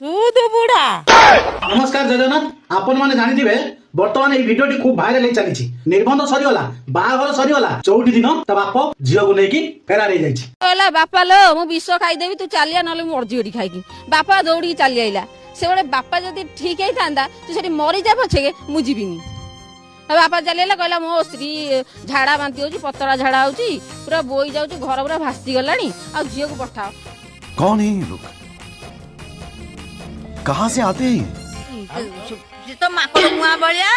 ସୁଦୁ ବୁଢା। नमस्कार जगन्नाथ आपण मैंने जानी बर्तमान ये भिडियो खूब भाइराल हो चली निबंध सरीगला बाहाघर सरीगला 4 दिन ता बाप झील को लेकिन फेरार हो बापा लो मु विष खाईदेवी तू चलिया ना मरजी खाई बापा दौड़ी चली आईला से गोटे बापा जदि ठीक होता तू से मरी जा पछे मु जीविनी बापा चली आला कहला मो स्त्री झाड़ा बांती होची पतला झाड़ा होची पूरा बोई जाउची घर पूरा भासी गलानी आ झील को पठाओ। कौन है ये लोग? कहाँ से आते हैं? तो माकड़ मुआ बलिया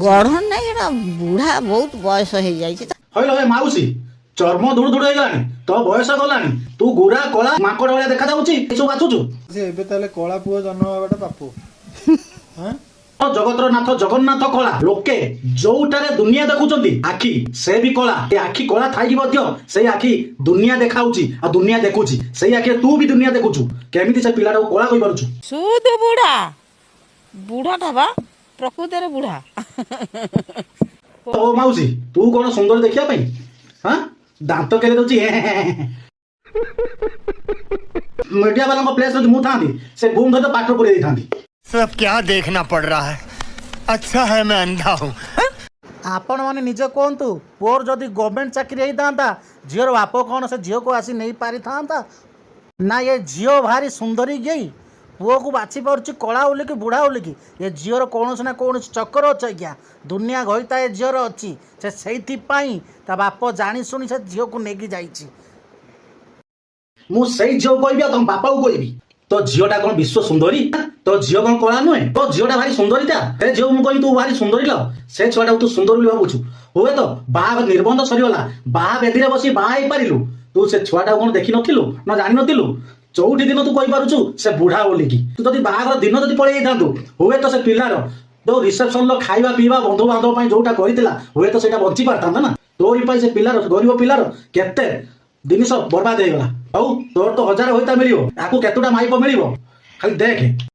गढ़न ना एटा बूढ़ा बहुत बयस हो जाई छै हइलो हे माउसी चर्म धुड़ धुड़ हो गलानी तो बयस गलानी तू गुरा कला माकड़ वाला देखा जाउची एसो बाचुचु से एबे ताले कला पुओ जन्म होबाटा बापू हां जगतर नाथ जगन्नाथ कला लोके जोटारे दुनिया देखुचंती आखी से भी कला ए आखी कला थाई मध्य से आखी दुनिया देखाउची आ दुनिया देखुची से आखी तू भी दुनिया देखुचु केमिति से पिलाटा कला कहि पारुचु सुदु बुढ़ा बुढ़ा ठाबा प्रकृति रे बुढ़ा ओ माउसी तू कोन सुंदर देखिया पई हां दांत केले दोची मीडिया वाला को प्लेस मु थांदी से बूम धर तो पाटर पुरे दी थांदी सब क्या देखना पड़ रहा है। अच्छा है मैं अंधा हूँ। आपण मैंने निज कहतु पुअर जदि गवर्नमेंट चाकरी होता झीर बाप कौन से झील को आसी नहीं पारि था ना ये झील भारी सुंदरी गई पुओ को बाछी पार्ची कला बोल कि बुढ़ा बोल कि ये झीर कौन ना कौन चक्कर अच्छे आज्ञा दुनिया घईता ये झीर अच्छी से बाप जानी शुणी से झील को लेकिन जाइए मु सही झील कहबी तुम बापा को कहबी तो झीलटा कौन विश्व सुंदरी तो झील कौन कला नुहे तो झीलटा भारी सुंदरीटा हे झील मु कहबी तू भारी सुंदरी ल से छुआटा तू सुंदर बोली भाबुछु हुए तो बाहा निर्बंध सरीगला बाहा बेदीरे बसी बाहा हो पारिलु तू से छुआटा कौन देखि नथिलु ना जानि नथिलु 4 दिन तू कहि पारुछु से बुढ़ा बोली कि तू जदि बाहागर दिन जदि पळेई थांतु हुए तो से पिलार जो रिसेप्शन लो खाइबा पीवा बंधु बांधव पई जोटा करितला हुए तो सेटा बंची पारतांता ना तोरी पई से पिलार गरीब पिलार केते जिनिस बर्बाद हो गला तोर तो 1000 होता मिलियो आकु केतुटा माइप मिलियो खाली देख।